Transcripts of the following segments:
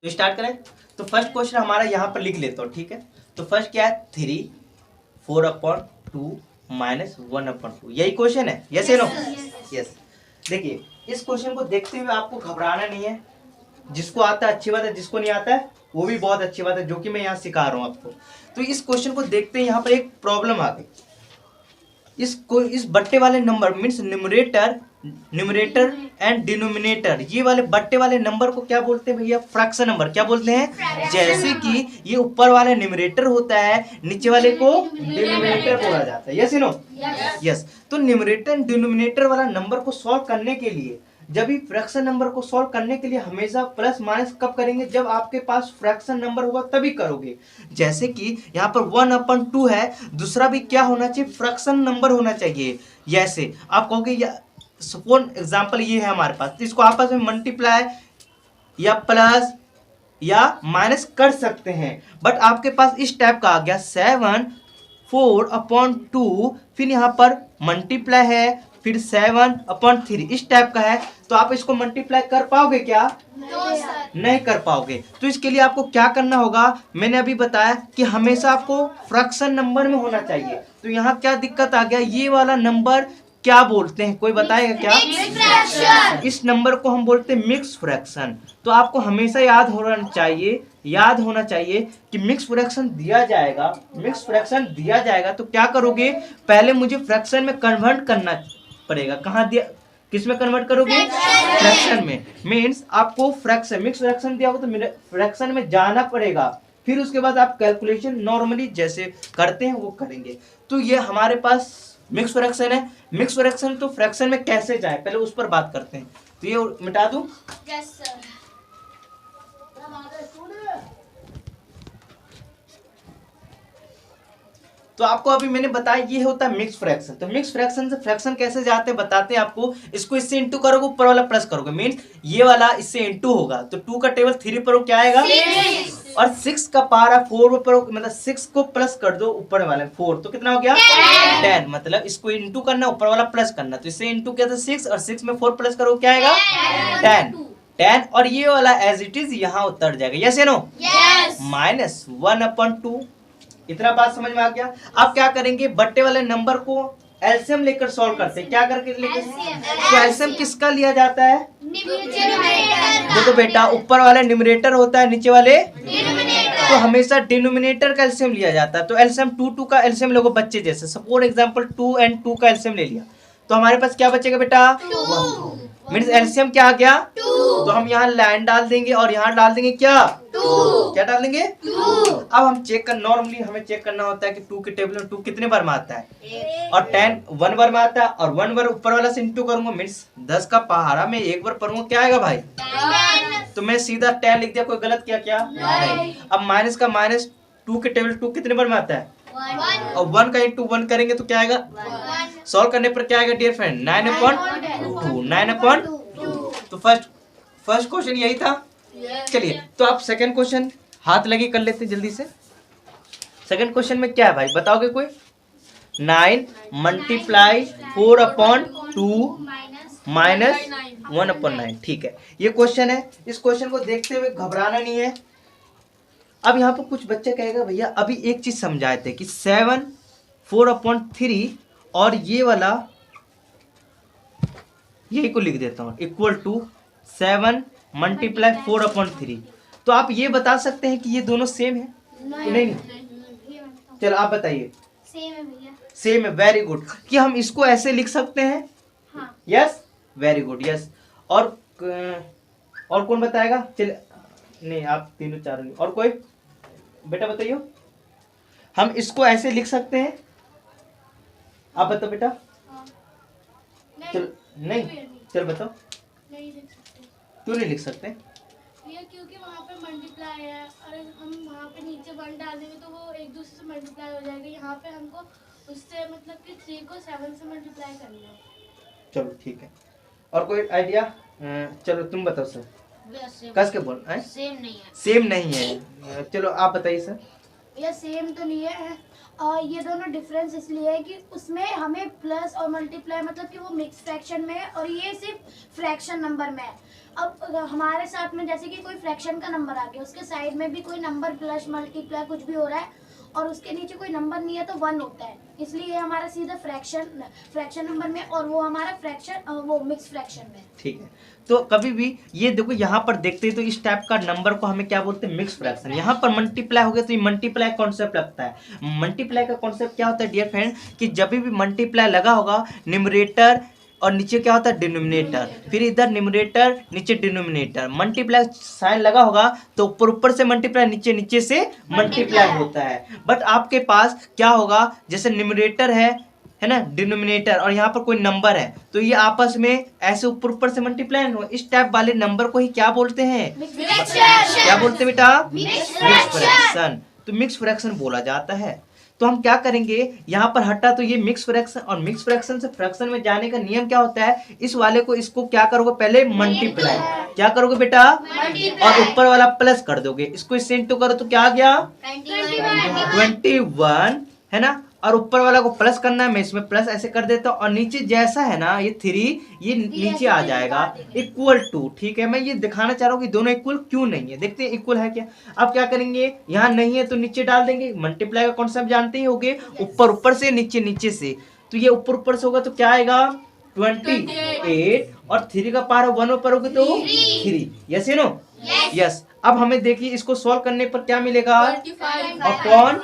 तो स्टार्ट करें। तो फर्स्ट क्वेश्चन हमारा यहाँ पर लिख लेता हूँ, ठीक है। तो फर्स्ट क्या है, 3 4/2 -1/2, यही क्वेश्चन है, यस या नो? यस। देखिए इस क्वेश्चन को देखते हुए आपको घबराना नहीं है। जिसको आता है अच्छी बात है, जिसको नहीं आता है वो भी बहुत अच्छी बात है, जो कि मैं यहाँ सिखा रहा हूँ आपको। तो इस क्वेश्चन को देखते ही यहाँ पर एक प्रॉब्लम आ गई। इस बट्टे वाले number means numerator and denominator, ये वाले बट्टे वाले नंबर को क्या बोलते हैं भैया? Fraction number. क्या बोलते हैं? जैसे कि ये ऊपर वाले न्यूमरेटर होता है, नीचे वाले को डिनोमिनेटर बोला जाता है, यस नो? यस। तो न्यूमरेटर एंड डिनोमिनेटर वाला नंबर को सॉल्व करने के लिए, जब भी फ्रैक्शन नंबर को सॉल्व करने के लिए हमेशा प्लस माइनस कब करेंगे? जब आपके पास फ्रैक्शन नंबर होगा तभी करोगे। जैसे कि यहाँ पर 1/2 है, दूसरा भी क्या होना चाहिए? फ्रैक्शन नंबर होना चाहिए। जैसे आप कहोगे सपोज एग्जांपल ये है हमारे पास, तो इसको आपस में मल्टीप्लाई या प्लस या माइनस कर सकते हैं। बट आपके पास इस टाइप का आ गया 7 4/2, फिर यहाँ पर मल्टीप्लाई है, फिर 7/3 इस टाइप का है। तो आप इसको मल्टीप्लाई कर पाओगे क्या? नहीं कर पाओगे। तो इसके लिए आपको क्या करना होगा? मैंने अभी बताया कि हमेशा आपको फ्रैक्शन नंबर में होना चाहिए। तो यहाँ क्या दिक्कत आ गया? ये वाला नंबर क्या बोलते हैं, कोई बताएगा क्या? इस नंबर को हम बोलते हैं मिक्स फ्रैक्शन। तो आपको हमेशा याद होना चाहिए कि मिक्स फ्रैक्शन दिया जाएगा तो क्या करोगे? पहले मुझे फ्रैक्शन में कन्वर्ट करना पड़ेगा। कहाँ दिया, किस में कन्वर्ट करोगे? फ्रैक्शन में। मीन्स आपको फ्रैक्शन, मिक्स फ्रैक्शन दिया हो तो फ्रैक्शन में जाना पड़ेगा, फिर उसके बाद आप कैलकुलेशन नॉर्मली जैसे करते हैं वो करेंगे। तो ये हमारे पास मिक्स फ्रैक्शन है। मिक्स फ्रैक्शन तो फ्रैक्शन में कैसे जाए पहले उस पर बात करते हैं। तो ये मिटा दूं? Yes sir. तो आपको अभी मैंने बताया ये होता है मिक्स फ्रैक्शन। तो मिक्स फ्रैक्शन से फ्रैक्शन कैसे जाते हैं बताते हैं आपको। इसको इससे इंटू करोगे, ऊपर वाला प्लस करोगे, मीन्स ये वाला इससे इंटू होगा तो 2 का टेबल 3 पर क्या आएगा? 6। और 6 का पारा 4 पर, मतलब 6 को प्लस कर दो ऊपर वाले 4 तो कितना हो गया? 10। मतलब इसको इंटू करना, ऊपर वाला प्लस करना। तो इससे इंटू किया था 6 और 6 में 4 प्लस करो क्या आएगा? 10। और ये वाला एज इट इज यहाँ उतर जाएगा, यस या नो? -1/2। इतना बात समझ में आ गया। अब क्या करेंगे? बट्टे वाले नंबर को एलसीएम लेकर सॉल्व करते हैं। क्या करके लेकर? तो एलसीएम किसका लिया जाता है? देखो बेटा, ऊपर वाला न्यूमरेटर होता है, नीचे वाले तो हमेशा डिनोमिनेटर का एलसीएम लिया जाता है। तो एलसीएम 2 का एलसीएम लोगो बच्चे जैसे, सपोज एग्जांपल 2 and 2 का एलसीएम ले लिया तो हमारे पास क्या बचेगा बेटा? 2। मीन्स एलसीएम क्या आ गया? 2। तो हम यहाँ लाइन डाल देंगे और यहाँ डाल देंगे क्या? 2। क्या डाल देंगे? 2। अब हम चेक कर, नॉर्मली हमें चेक करना होता है कि 2 के टेबल में 2 कितने बार में आता है, और 10 1 बार में आता है, और 1 बार ऊपर वाला से इंटू करूंगा, मीन्स 10 का पहाड़ा में 1 बार पढ़ूंगा, क्या आएगा भाई? 10। तो मैं सीधा 10 लिख दिया, कोई गलत किया क्या? नहीं। अब माइनस का माइनस 2 के टेबल 2 कितने बार में आता है? 1। और 1 का इंटू 1 करेंगे तो क्या आएगा? 1। सॉल्व करने पर क्या आएगा डियर फ्रेंड? 9/2। 9/2। तो फर्स्ट क्वेश्चन यही था। चलिए तो आप सेकंड क्वेश्चन हाथ लगी कर लेते जल्दी से। सेकंड क्वेश्चन में क्या है भाई, बताओगे कोई? 9 मल्टीप्लाई 4/2 माइनस 1/9। ठीक है, ये क्वेश्चन है। इस क्वेश्चन को देखते हुए घबराना नहीं है। अब यहाँ पर कुछ बच्चे कहेगा भैया अभी एक चीज समझाए थे कि 7 4/3 और ये वाला, यही को लिख देता हूँ, इक्वल टू 7 मल्टीप्लाई 4/3। तो आप ये बता सकते हैं कि ये दोनों सेम है? नहीं। चलो आप बताइए। सेम है भैया। सेम है, वेरी गुड। कि हम इसको ऐसे लिख सकते हैं? हाँ। Yes, very good, yes. और कौन बताएगा? चल नहीं, आप तीनों चारों। और कोई बेटा बताइए। हम इसको ऐसे लिख सकते हैं? आप बताओ बेटा। चल नहीं, चल बताओ। नहीं लिख सकते। क्यों नहीं लिख सकते? ये क्योंकि वहाँ पे मल्टीप्लाई है और हम वहाँ पे नीचे 1 डाल देंगे तो वो एक दूसरे से मल्टीप्लाई हो जाएगा। यहाँ पे हमको उससे मतलब कि 3 को 7 से मल्टीप्लाई करना है। चलो ठीक है। और कोई आइडिया? चलो तुम बताओ सर। कस के बोल। सेम नहीं है। सेम नहीं है, चलो आप बताइए सर। ये सेम तो नहीं है और ये दोनों डिफरेंस इसलिए है कि उसमें हमें प्लस और मल्टीप्लाई मतलब कि वो मिक्स फ्रैक्शन में है और ये सिर्फ फ्रैक्शन नंबर में है। अब हमारे साथ में जैसे कि कोई फ्रैक्शन का नंबर आ गया, उसके साइड में भी कोई नंबर प्लस मल्टीप्लाई कुछ भी हो रहा है और उसके नीचे कोई नंबर नहीं है तो 1 होता है, इसलिए ये हमारा सीधा फ्रैक्शन नंबर में और वो हमारा फ्रैक्शन वो मिक्स फ्रैक्शन में। ठीक है, तो कभी भी ये देखो यहाँ पर देखते हैं तो इस टाइप का नंबर को हमें क्या बोलते हैं, मिक्स फ्रैक्शन। यहाँ पर मल्टीप्लाई हो गया तो ये मल्टीप्लाई कॉन्सेप्ट लगता है। मल्टीप्लाई का कॉन्सेप्ट क्या होता है डियर फ्रेंड, कि जब भी मल्टीप्लाई लगा होगा न्यूमरेटर और नीचे क्या होता है डिनोमिनेटर, फिर इधर न्यूमरेटर नीचे डिनोमिनेटर, मल्टीप्लाई साइन लगा होगा तो ऊपर ऊपर से मल्टीप्लाई, नीचे नीचे से मल्टीप्लाई होता है। बट आपके पास क्या होगा, जैसे न्यूमरेटर है ना, डिनोमिनेटर और यहाँ पर कोई नंबर है तो ये आपस में ऐसे ऊपर ऊपर से मल्टीप्लाई हो, इस टाइप वाले नंबर को ही क्या बोलते हैं, क्या बोलते हैं बेटा, मिक्स फ्रैक्शन। तो मिक्स फ्रैक्शन बोला जाता है। तो हम क्या करेंगे, यहाँ पर हटा तो ये मिक्स फ्रैक्शन, और मिक्स फ्रैक्शन से फ्रैक्शन में जाने का नियम क्या होता है, इस वाले को इसको क्या करोगे, पहले मल्टीप्लाई, क्या करोगे बेटा, और ऊपर वाला प्लस कर दोगे, इसको इससे इंटू करो तो क्या आ गया 21, है ना, और ऊपर वाला को प्लस करना है, मैं इसमें प्लस ऐसे कर देता हूँ, और नीचे जैसा है ना ये 3 ये नीचे आ जाएगा इक्वल टू। ठीक है, मैं ये दिखाना चाह रहा हूँ कि दोनों इक्वल क्यों नहीं है, देखते हैं इक्वल है क्या। अब क्या करेंगे, यहाँ नहीं है तो नीचे डाल देंगे, मल्टीप्लाई का कॉन्सेप्ट जानते ही होंगे, ऊपर ऊपर से नीचे नीचे से, तो ये ऊपर ऊपर से होगा तो क्या आएगा 28, और 3 का पावर 1 ऊपर होगा तो 3, यस नो, यस। अब हमें देखिए इसको सॉल्व करने पर क्या मिलेगा, अपॉन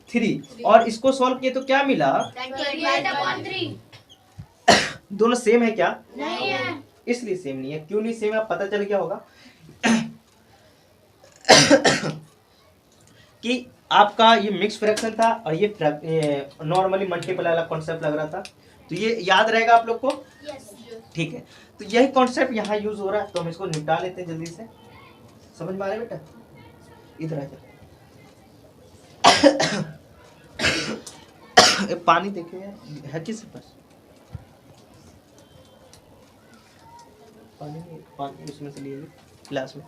3, और इसको सॉल्व किए तो क्या मिला, 28/3। दोनों सेम है क्या, नहीं है, इसलिए सेम नहीं है। क्यों नहीं सेम है, पता चल गया होगा कि आपका ये मिक्स फ्रैक्शन था और ये नॉर्मली मल्टीप्लाई वाला कॉन्सेप्ट लग रहा था, तो ये याद रहेगा आप लोग को। ठीक है, तो यही कॉन्सेप्ट यहाँ यूज हो रहा है, तो हम इसको निपटा लेते हैं जल्दी से। समझ में आ रहा है बेटा, इधर आ जा पानी देखिए है किसी पास, पानी उसमें से लिए गिलास में।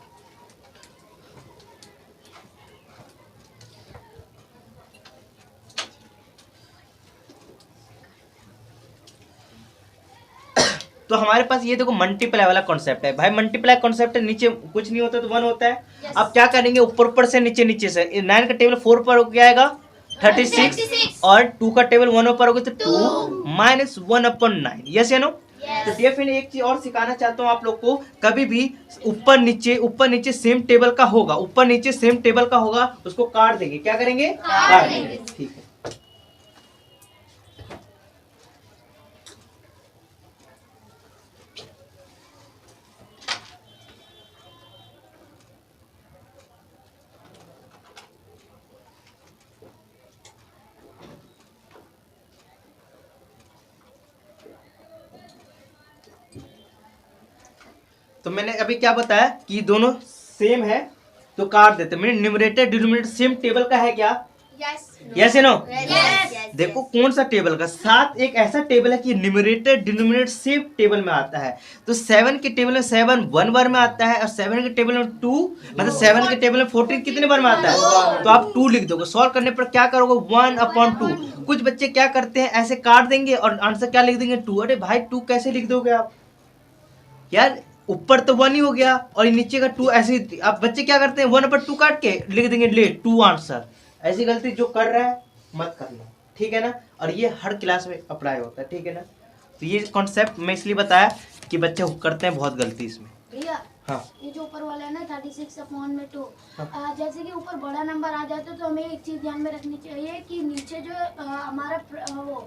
तो हमारे पास ये देखो मल्टीप्लाई वाला कॉन्सेप्ट है भाई, मल्टीप्लाई कॉन्सेप्ट है, नीचे कुछ नहीं होता तो 1 होता है। yes. अब क्या करेंगे, ऊपर ऊपर से नीचे नीचे से, 9 का टेबल 4 पर हो क्या आएगा 36, और 2 का टेबल 1 पर होगा तो 2 माइनस 1/9, यस या नो। तो डियर फ्रेंड एक चीज और सिखाना चाहता हूँ आप लोग को, कभी भी ऊपर नीचे सेम टेबल का होगा, ऊपर नीचे सेम टेबल का होगा, उसको काट देंगे, क्या करेंगे, काट देंगे। ठीक है, तो मैंने अभी क्या बताया कि दोनों सेम है तो काट देते, मैंने न्यूमरेटर डिनोमिनेटर सेम टेबल का है क्या, यस नो। देखो कौन सा टेबल का, 7 एक ऐसा टेबल है कि न्यूमरेटर डिनोमिनेटर सेम टेबल में आता है। तो 7 के टेबल में 7 1 बार में आता है, और 7 के टेबल में 2, मतलब 7 के टेबल में 14 कितने बार में आता है, तो आप 2 लिख दोगे। सॉल्व करने पर क्या करोगे 1/2। कुछ बच्चे क्या करते हैं, ऐसे काट देंगे और आंसर क्या लिख देंगे 2। अरे भाई 2 कैसे लिख दोगे आप यार, ऊपर तो 1 ही हो गया और नीचे का 2, ऐसे आप बच्चे क्या करते हैं 1/2 काट के लिख देंगे ले 2 आंसर। ऐसी गलती जो कर रहा है मत करना, ठीक है ना, और ये हर क्लास में अप्लाई होता है, ठीक है ना। तो ये कॉन्सेप्ट मैं इसलिए बताया कि बच्चे करते हैं बहुत गलती इसमें। भैया हाँ, ये जो ऊपर वाला है ना 36/2, हाँ। जैसे कि ऊपर बड़ा नंबर आ जाता है तो हमें एक चीज ध्यान में रखनी चाहिए कि नीचे जो हमारा वो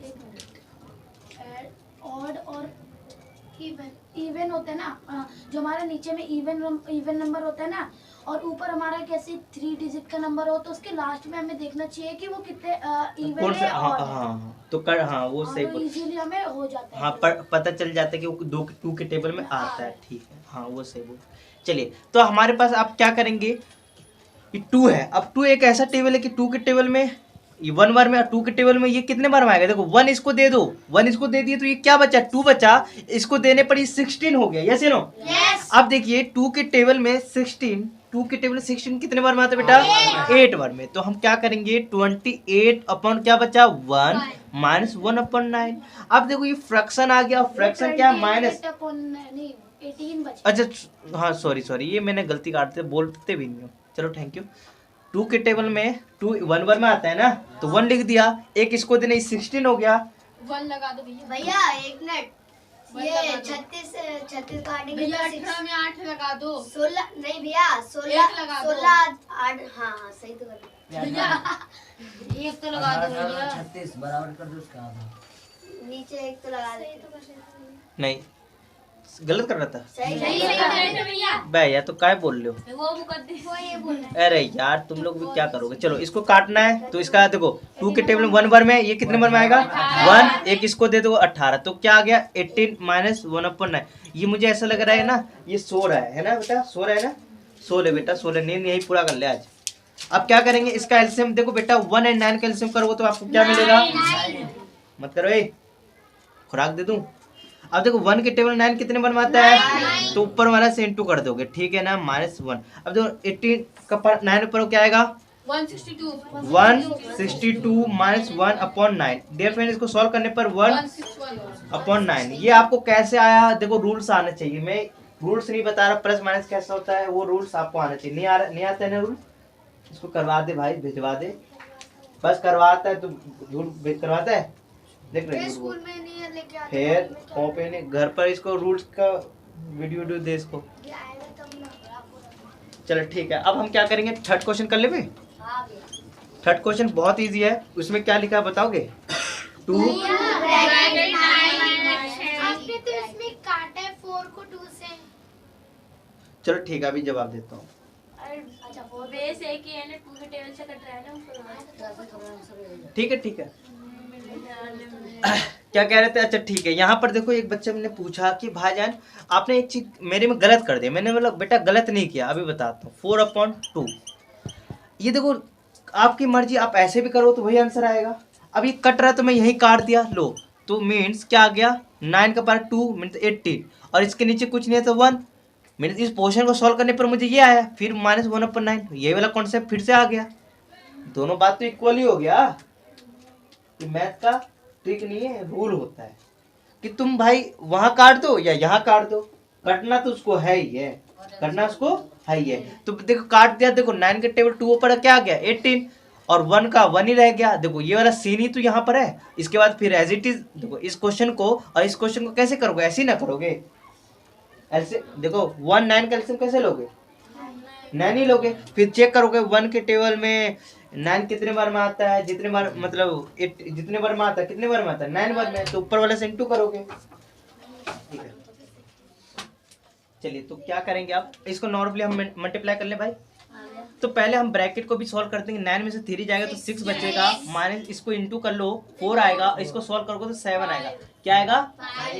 एक मिनट, ऑड और इवन होता है ना, जो हमारा नीचे में इवन नंबर होता है ना, और ऊपर हमारा कैसे 3 डिजिट का नंबर हो, तो उसके लास्ट में हमें देखना चाहिए कि वो कितने इवन है। हाँ, हाँ, तो कर, हाँ वो सही, तो इजीली हमें हो जाता है। हाँ, पता चल जाता है कि वो 2 के टेबल में आता है, ठीक है, हाँ वो सही बोल। चलिए, तो हमारे पास आप क्या करेंगे, 2 है, अब 2 एक ऐसा टेबल है कि 2 के टेबल में 1 बार में, और 2 के टेबल में ये कितने बार में आएगा, देखो 1 इसको दे दो, 1 इसको दे दिए तो ये क्या बचा 2 बचा, इसको देने पर ये 16 हो गया, यस नो। अब देखिए 2 के टेबल में 16 2 के टेबल 16 कितने बार में आता है बेटा? 8 बार में। तो हम क्या करेंगे 28 अपॉन क्या बचा 1 माइनस 1 अपॉन 9। अब देखो ये फ्रैक्शन आ गया, फ्रैक्शन क्या माइनस 18 बचा। अच्छा हाँ सॉरी ये मैंने गलती काटते बोलते भी नहीं हो। चलो थैंक यू। 2 के टेबल में 2 1 बार में आता है ना, तो 1 लिख दिया, एक इसको देने 16 हो गया। 1 लगा दो भैया। भैया एक मिनट, ये 36 काटेंगे भैया तो 18 में 8 लगा दो। 16 नहीं भैया, 16 लगा दो। 16 8 हाँ सही तो कर भैया एक तो लगा दो भैया। 36 बराबर कर दो उसका आधा। नीचे एक तो लगा दे। नहीं गलत कर रहा था सही भैया भैया, तो काय बोल रहे हो? वो कर दे। वो ये बोल रहा अरे यार तुम लोग भी क्या करोगे। चलो इसको काटना है, तो इसका देखो 2 के टेबल में 1 बार में ये कितने बार में आएगा 1, एक इसको दे दो 18, तो क्या आ गया 18 माइनस 1 अपॉन 9। ये मुझे ऐसा लग रहा है ना ये सो रहा है ना बेटा, सो रहा है ना, सो ले बेटा सो ले, नींद यही पूरा कर ले आज। अब क्या करेंगे इसका एलसीएम देखो बेटा 1 और 9 का एलसीएम करोगे तो आपको क्या मिलेगा? मत करो ए, खुराक दे दूं। अब देखो 1 के टेबल 9 कितने बार में आता है, तो ऊपर वाला से इंटू कर दोगे, ठीक है ना, माइनस 1। अब देखो 18 का 9 ऊपर क्या आएगा 162 माइनस 1 अपॉन 9। डियर फ्रेंड इसको सॉल्व करने पर 1 अपॉन 9। ये आपको कैसे आया देखो, रूल्स आने चाहिए, मैं रूल्स नहीं बता रहा, प्लस माइनस कैसे होता है वो रूल्स आपको आना चाहिए। नहीं आता है ना रूल, इसको करवा दे भाई, भिजवा दे, बस करवाता है तो झूठ करवाता है, देख रहे स्कूल में नहीं है लेके आते फिर कॉपी नहीं, घर पर इसको रूल्स का वीडियो दे इसको। चलो ठीक है, अब हम क्या करेंगे थर्ड क्वेश्चन कर ले भाई। थर्ड क्वेश्चन बहुत इजी है, उसमें क्या लिखा है बताओगे? 2 आपने तो इसमें काटा है 4 को 2 से। चलो ठीक है अभी जवाब देता हूँ। अच्छा 4 बेस एक ही है ना, 2 के टेबल से कट रहा है ना। ठीक है क्या कह रहे थे? अच्छा ठीक है, यहाँ पर देखो एक बच्चे ने पूछा कि भाईजान आपने एक चीज मेरे में गलत कर दिया। मैंने बोला बेटा गलत नहीं किया, अभी बताता हूँ। 4/2 ये देखो आपकी मर्जी, आप ऐसे भी करो तो वही आंसर आएगा। अब ये कट रहा है तो मैं यही काट दिया, लो तो मीन्स क्या आ गया 9 का पावर 2 मीन्स 18, और इसके नीचे कुछ नहीं है तो 1 मीन्स इस पोर्शन को सॉल्व करने पर मुझे ये आया, फिर माइनस 1/9। ये वाला कॉन्सेप्ट फिर से आ गया, दोनों बात तो इक्वल ही हो गया। कि मैथ का ट्रिक नहीं है, रूल होता है कि तुम भाई वहां काट दो या यहाँ काट दो, कटना तो उसको है ही है, करना उसको है ही है। तो देखो काट दिया, देखो 9 के टेबल 2 पर क्या आ गया 18 और 1 का 1 ही रह गया। देखो ये वाला सीन ही तो यहाँ पर है। इसके बाद फिर एज इट इज देखो इस क्वेश्चन को और इस क्वेश्चन को कैसे करोगे, ऐसे ही ना करोगे, ऐसे देखो 1 9 का एलसीएम कैसे लोगे 9 ही लोगे। फिर चेक करोगे 1 के टेबल में 9 कितने बार में आता है, जितने बार मतलब जितने बार में आता है कितने बार में आता है 9 बार में, तो ऊपर वाले से इंटू करोगे। ठीक है चलिए, तो क्या करेंगे आप इसको नॉर्मली हम मल्टीप्लाई कर ले भाई। तो पहले हम ब्रैकेट को भी सॉल्व कर देंगे। 9 में से 3 जाएगा तो 6 बचेगा, माइनस इसको इंटू कर लो 4 आएगा, इसको सॉल्व करोगे तो 7 आएगा, क्या आएगा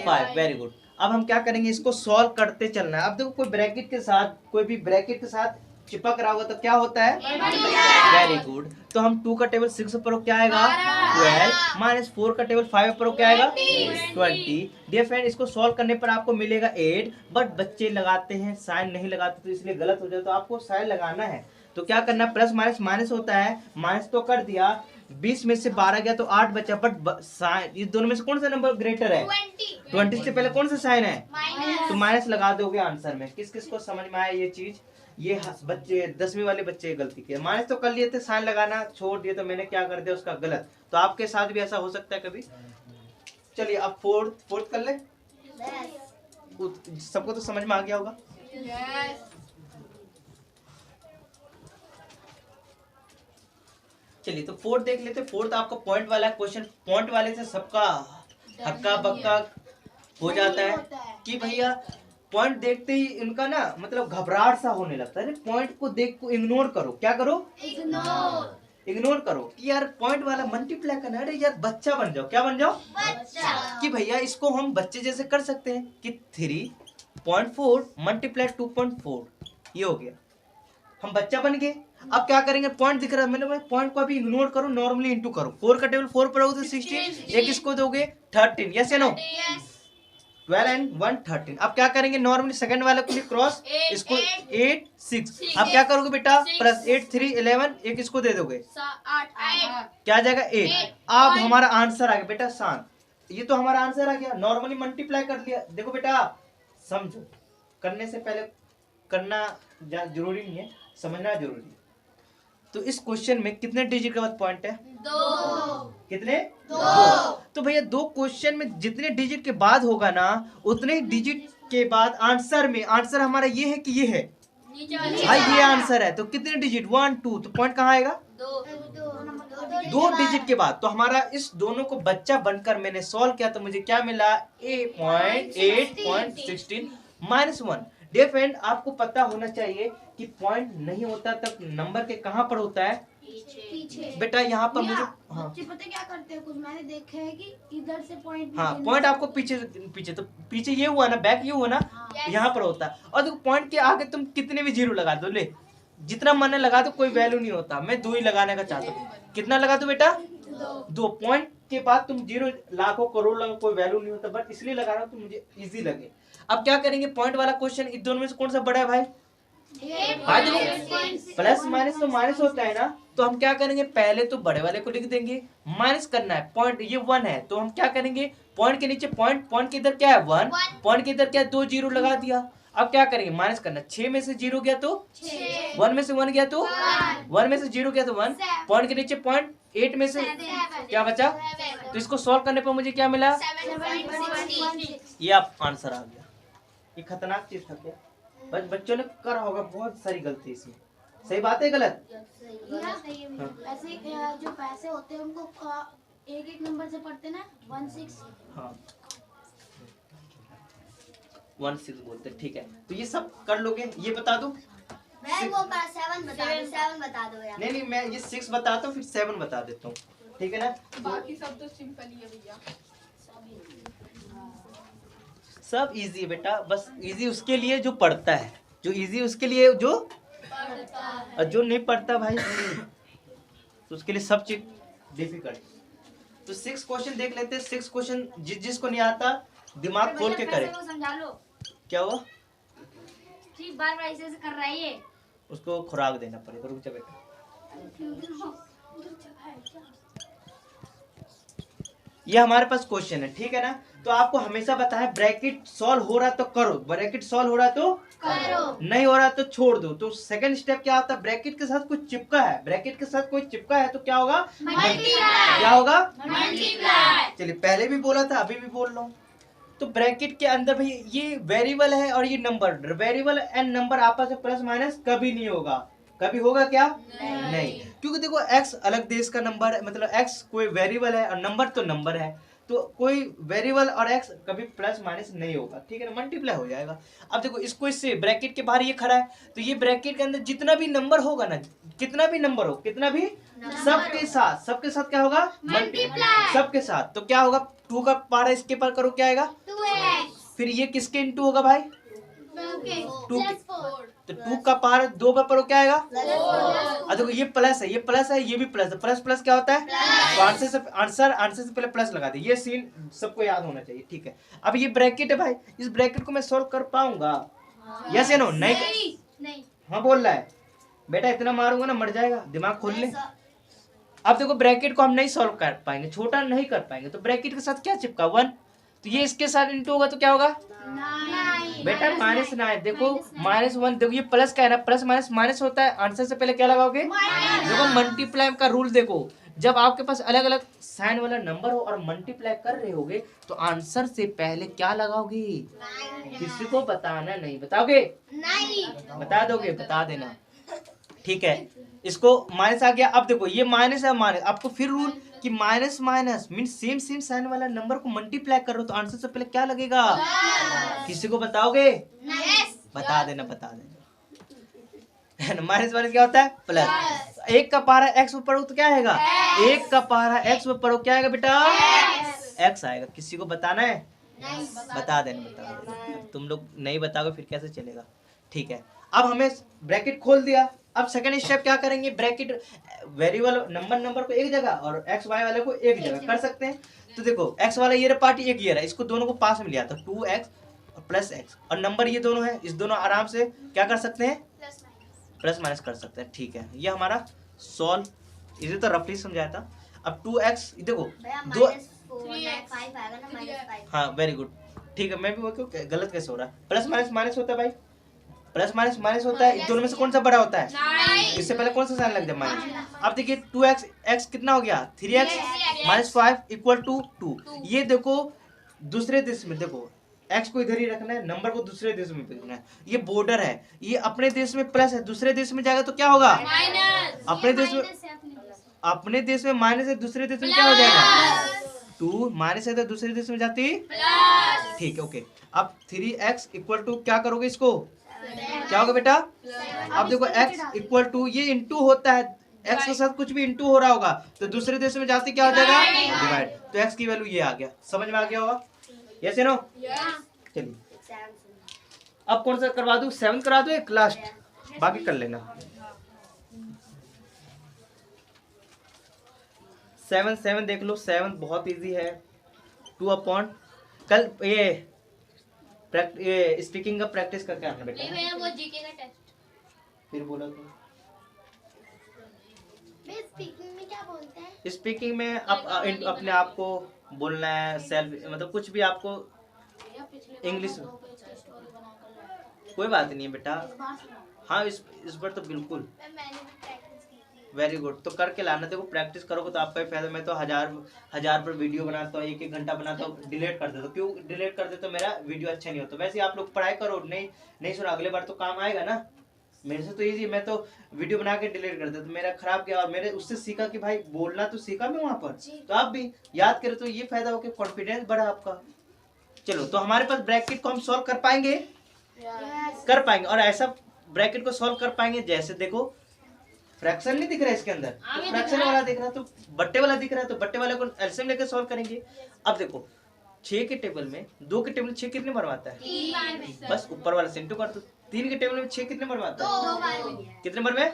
5। Very good. अब हम क्या करेंगे इसको सॉल्व करते चलना है। अब देखो कोई ब्रैकेट के साथ, कोई भी ब्रैकेट के साथ चिपक रहा होगा तो क्या होता है, वेरी गुड। तो हम 2 का टेबल 6 पर क्या आएगा 12 माइनस 4 का टेबल 5 पर क्या आएगा 20। डियर फ्रेंड इसको सॉल्व करने पर आपको मिलेगा 8, बट बच्चे लगाते हैं साइन नहीं लगाते तो इसलिए गलत हो जाए, तो आपको साइन लगाना है। तो क्या करना, प्लस माइनस माइनस होता है, माइनस तो कर दिया, 20 में से 12 गया तो 8 बचा, बट साइन ये दोनों में से कौन सा नंबर ग्रेटर है 20 से पहले कौन सा साइन है, तो माइनस लगा दोगे आंसर में। किस किस को समझ में आया ये चीज, ये बच्चे 10वीं वाले बच्चे गलती किए, माइनस तो कर लिए थे, साइन लगाना छोड़ दिए, तो मैंने क्या कर दिया उसका गलत। तो आपके साथ भी ऐसा हो सकता है कभी। चलिए अब फोर्थ कर ले, सबको तो समझ में आ गया होगा। चलिए तो फोर्थ देख लेते। फोर्थ आपका पॉइंट वाला क्वेश्चन, पॉइंट वाले से सबका हक्का बक्का हो जाता है कि भैया पॉइंट देखते ही इनका ना मतलब घबराहट सा होने लगता है। पॉइंट को देख को इग्नोर करो, क्या करो इग्नोर करो कि यार पॉइंट वाला मल्टीप्लाई करना है, अरे यार बच्चा बन जाओ, क्या बन जाओ बच्चा। कि भैया इसको हम बच्चे जैसे कर सकते हैं कि 3.4 मल्टीप्लाई 2.4 ये हो गया, हम बच्चा बन गए। अब क्या करेंगे, पॉइंट दिख रहा है, मैंने पॉइंट को अभी इग्नोर करो, नॉर्मली इंटू करो। 4 का टेबल 4 पर होगा तो 16, एक इसको दोगे 13, यस या नो, 12 एंड 1 13। अब क्या करेंगे, नॉर्मली सेकंड वाले को भी क्रॉस, इसको 8 6। अब क्या करोगे बेटा, प्लस 8 3 11, एक इसको दे दोगे, 8 क्या आ जाएगा 8। अब हमारा आंसर आ गया बेटा शांत, ये तो हमारा आंसर आ गया, नॉर्मली मल्टीप्लाई कर लिया। देखो बेटा समझो, करने से पहले करना जरूरी नहीं है, समझना जरूरी है। तो इस क्वेश्चन में कितने डिजिट के बाद पॉइंट है, 2 कितने, 2। तो भैया 2 क्वेश्चन में जितने डिजिट के बाद होगा ना, उतने ही डिजिट के बाद आंसर में, आंसर हमारा ये है कि ये है भाई, ये आंसर है। तो कितने डिजिट, 1 2, तो पॉइंट कहाँ आएगा, 2 डिजिट के बाद। तो हमारा इस दोनों को बच्चा बनकर मैंने सॉल्व किया, तो मुझे क्या मिला, 8.16 -1। डियर फ्रेंड, आपको पता होना चाहिए कि पॉइंट नहीं होता तब नंबर के कहाँ पर होता है, पीछे बेटा यहाँ पर मुझे, हाँ बच्चे पता क्या करते हैं, कुछ मैंने देखा है कि इधर से पॉइंट, हाँ पॉइंट आपको पीछे पीछे, तो पीछे ये हुआ ना, बैक ये हुआ ना, यहाँ पर होता है। और देखो पॉइंट के आगे तुम कितने भी जीरो लगा दो, ले जितना मन लगा दो, कोई वैल्यू नहीं होता। मैं 2 ही लगाने का चाहता हूँ, कितना लगा दो बेटा, 2। पॉइंट के बाद तुम जीरो लाखों करोड़ लगा, कोई वैल्यू नहीं होता, बट इसलिए लगा रहा हूँ तो मुझे इजी लगे। अब क्या करेंगे, पॉइंट वाला क्वेश्चन, इन दोनों में से कौन सा बड़ा है भाई, भाई देखो प्लस माइनस तो माइनस होता है ना, तो हम क्या करेंगे, पहले तो बड़े वाले को लिख देंगे, माइनस करना है। पॉइंट ये 1 है, तो हम क्या करेंगे, पॉइंट के नीचे पॉइंट, पॉइंट के इधर क्या है 1, पॉइंट के इधर क्या है 2 जीरो लगा दिया। अब क्या करेंगे, माइनस करना, 6 में से 0 गया तो 1 में से 1 गया तो 1 में से 0 गया तो 1, पॉइंट के नीचे पॉइंट, 8 में से क्या बचा, तो इसको सॉल्व करने पर मुझे क्या मिला, 7 ये आप आंसर आ गया। ये खतरनाक चीज था क्या, बच्चों ने करा होगा बहुत सारी गलती इसमें, सही बात है गलत, ऐसे जो पैसे होते हैं उनको एक एक नंबर से पढ़ते ना, 1 6। हाँ 1 6 बोलते, ठीक है। तो ये सब कर लोगे, ये बता दो, मैं वो 7 बता दो यार। नहीं मैं ये 6 बताता हूँ, फिर 7 बता देता हूँ, ठीक है ना। बाकी सब तो सिंपल ही है भैया। सब इजी है बेटा, बस इजी उसके लिए जो पढ़ता है, जो इजी उसके लिए जो, और जो नहीं पढ़ता भाई तो उसके लिए सब चीज डिफिकल्ट। तो 6 क्वेश्चन देख लेते हैं। 6 क्वेश्चन जिसको नहीं आता दिमाग खोल के करे। समझा लो, क्या हुआ, ठीक बार ऐसे कर रहा है ये। उसको खुराक देना पड़ेगा, रुक जा बेटा। ये हमारे पास क्वेश्चन है, ठीक है ना। तो आपको हमेशा बताया ब्रैकेट सॉल्व हो रहा तो करो, ब्रैकेट सॉल्व हो रहा तो करो, नहीं हो रहा तो छोड़ दो। तो सेकंड स्टेप क्या होता है, ब्रैकेट के साथ कुछ चिपका है, ब्रैकेट के साथ कोई चिपका है तो क्या होगा, क्या होगा, चलिए पहले भी बोला था अभी भी बोल रहा हूँ। तो ब्रैकेट के अंदर भाई ये वेरिएबल है और ये नंबर, वेरिएबल एंड नंबर आपस में प्लस माइनस कभी नहीं होगा, कभी होगा क्या, नहीं। क्योंकि देखो x अलग देश का नंबर है, मतलब x कोई वेरिएबल है और नंबर तो नंबर है, तो कोई वेरिएबल और x कभी प्लस माइनस नहीं होगा, ठीक है ना, मल्टीप्लाई हो जाएगा। अब देखो इसको इससे ब्रैकेट के बाहर ये खड़ा है, तो ये ब्रैकेट के अंदर जितना भी नंबर होगा ना, कितना भी नंबर हो, कितना भी, सबके साथ क्या होगा, मल्टीप्लाई, सबके साथ। तो क्या होगा, 2 का पारा इसके पर करो, क्या आएगा, 2x फिर ये किसके इनटू होगा भाई, 2 के, तो 2 का पार 2 पर पढ़ो, क्या आएगा, और देखो ये प्लस है, ये प्लस है, ये भी प्लस है, प्लस प्लस क्या होता है, तो आंसर से पहले प्लस लगा दे, ये सीन सबको याद होना चाहिए, ठीक है। अब ये ब्रैकेट है भाई, इस ब्रैकेट को मैं सॉल्व कर पाऊंगा, यस या नो, नहीं, हाँ बोल रहा है बेटा, इतना मारूंगा ना मर जाएगा, दिमाग खोल ले। अब देखो ब्रैकेट को हम नहीं सॉल्व कर पाएंगे, छोटा नहीं कर पाएंगे, तो ब्रैकेट के साथ क्या चिपका 1, तो ये इसके साथ इंटू होगा तो क्या होगा, बेटा माइनस ना है, देखो -1, देखो ये प्लस का है ना, प्लस माइनस माइनस होता है, आंसर से पहले क्या लगाओगे, देखो मल्टीप्लाई का रूल देखो, जब आपके पास अलग अलग साइन वाला नंबर हो और मल्टीप्लाई कर रहे होगे तो आंसर से पहले क्या लगाओगे, किसी को बताना नहीं, बताओगे नहीं, बता दोगे, बता देना, ठीक है। इसको माइनस आ गया, अब देखो ये माइनस है, माइनस, आपको फिर रूल कि minus minus mean same sign वाला नंबर को मल्टीप्लाई करो तो आंसर से पहले क्या लगेगा, किसी को बताओगे, बता देना, माइनस माइनस क्या होता है, प्लस। 1 का पारा x ऊपर हो तो क्या आएगा, 1 का पारा x ऊपर हो क्या आएगा बेटा, x आएगा। किसी को बताना है, बता देना, तुम लोग नहीं बताओगे फिर कैसे चलेगा, ठीक है, अब हमें ब्रैकेट खोल दिया। अब सेकंड स्टेप क्या करेंगे, ब्रैकेट वेरिएबल नंबर को एक जगह और एक्स वाई वाले को एक जगह कर सकते हैं। तो देखो एक्स वाला ये पार्टी एक ये रहा, इसको दोनों को पास में लिया तो 2x और प्लस एक्स, और नंबर ये दोनों है, इस दोनों आराम से क्या कर सकते हैं, प्लस माइनस कर सकते हैं। ठीक है, ये हमारा सॉल्व, इसे तो रफली समझाया था। अब 2x देखो दो, हाँ वेरी गुड, ठीक है, मैं भी वो क्यों गलत कैसे हो रहा है, प्लस माइनस माइनस होता है भाई, प्लस माइनस माइनस होता है, इन दोनों में से कौन सा बड़ा होता है, इससे पहले कौन सा साइन लग जाए माइनस। अब देखिए 2x x कितना हो गया 3x माइनस 5 इक्वल टू 2। ये देखो दूसरे देश में, देखो x को इधर ही रखना है, नंबर को दूसरे देश में भेजना है, ये बॉर्डर है, ये अपने देश में प्लस है, दूसरे देश में जाएगा तो क्या होगा अपने देश में माइनस है, दूसरे देश में क्या हो जाएगा 2 माइनस है तो दूसरे देश में जाती ठीक है ओके। अब 3x इक्वल टू क्या करोगे इसको, क्या होगा बेटा, अब देखो x इक्वल टू ये इंटू होता है, x के साथ कुछ भी इंटू हो रहा होगा तो दूसरे देश में जाते क्या हो जाएगा डिवाइड, तो x की वैल्यू ये आ गया, समझ में आ गया होगा, यस या नो। चलिए अब कौन सा करवा दूं, 7 करा दूं एक लास्ट, बाकी कर लेना। 7 देख लो, 7 बहुत इजी है, 2 अपॉन कल ये स्पीकिंग का प्रैक्टिस करके आना बेटा, नहीं भैया वो जीके का टेस्ट। फिर बोलो तो स्पीकिंग में क्या बोलते हैं, स्पीकिंग में आप अपने आप को बोलना है, सेल्फ मतलब कुछ भी आपको इंग्लिश, कोई बात नहीं है बेटा, हाँ इस बार तो बिल्कुल वेरी गुड, तो करके लाना, देखो प्रैक्टिस करोगे तो आपका ही फायदा। मैं तो हजार पर वीडियो बनाता हूँ, एक घंटा बनाता हूँ, डिलीट कर देता हूँ, क्यों डिलीट कर देता हूँ, मेरा वीडियो अच्छा नहीं होता। वैसे आप लोग पढ़ाई करो, नहीं सुना अगले बार तो काम आएगा ना, मेरे से तो इजी, मैं तो वीडियो बना के डिलीट कर देता, तो मेरा खराब गया, और मेरे उससे सीखा कि भाई बोलना तो सीखा मैं वहाँ पर, तो आप भी याद करें तो ये फायदा हो कि कॉन्फिडेंस बढ़ा आपका। चलो तो हमारे पास ब्रैकेट को हम सॉल्व कर पाएंगे, कर पाएंगे, और ऐसा ब्रैकेट को सॉल्व कर पाएंगे जैसे देखो फ्रैक्शन नहीं दिख रहा है इसके अंदर, तो फ्रैक्शन वाला दिख रहा है, तो बट्टे वाला दिख रहा है, तो बट्टे वाले को एलसीएम लेकर सॉल्व करेंगे। अब देखो 6 के टेबल में 2 के टेबल में 6 कितने बार आता है, बस ऊपर वाले से इंटू कर दो। 3 के टेबल में 6 कितने बार आता है, कितने बार में,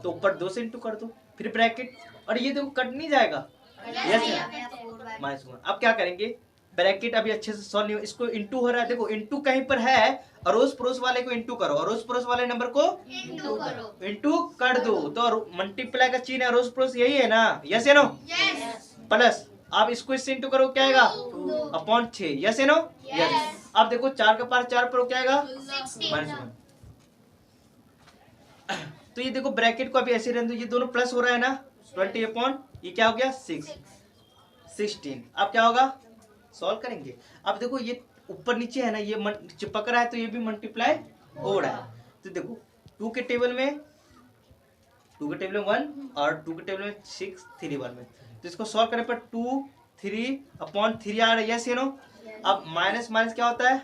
तो ऊपर 2 से इंटू कर दो, फिर ब्रैकेट, और ये देखो कट नहीं जाएगा, यस माइनस 1। अब क्या करेंगे, ब्रैकेट अभी अच्छे से सॉल्व नहीं हो, इसको इंटू हो रहा है, देखो इंटू कहीं पर है, अड़ोस पड़ोस वाले को इंटू करो, अड़ोस पड़ोस वाले नंबर को इंटू कर दो, तो मल्टीप्लाई का चिन्ह अड़ोस पड़ोस यही है ना, यस या नो, प्लस आप इसको इससे इंटू करो क्या आएगा अपॉन 6, यस या नो, यस। अब देखो 4 का पार 4 पर क्या आएगा माइनस 1, तो ये देखो ब्रैकेट को अभी ऐसे रहने दो, ये दोनों प्लस हो रहा है ना, 20 अपॉन ये क्या हो गया 16। अब क्या होगा, सॉल्व करेंगे। अब देखो ये ऊपर नीचे है ना, ये चिपक रहा है, तो ये भी मल्टीप्लाई हो रहा है, तो देखो 2 के टेबल में 1 और 2 के टेबल में 6 3 1 में, तो इसको सॉल्व करने पर 2 3 अपॉन 3 आ रहा है, यस यू नो। अब माइनस माइनस क्या होता है,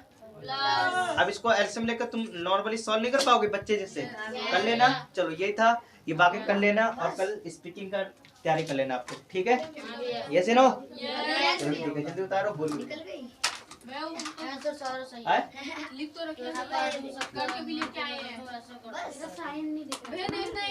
अब इसको एलसीएम लेकर तुम नॉर्मली सॉल्व नहीं कर पाओगे, बच्चे जैसे कर लेना। चलो यही था, ये बाकी कर लेना, और कल स्पीकिंग का तैयारी कर लेना आपको, ठीक है, यस यू नो। चलो ठीक है, जल्दी उतारो, बोलिए। लिख तो रखिए, करके भी लेके आए हैं, साइन नहीं दिख रहा भैया देखना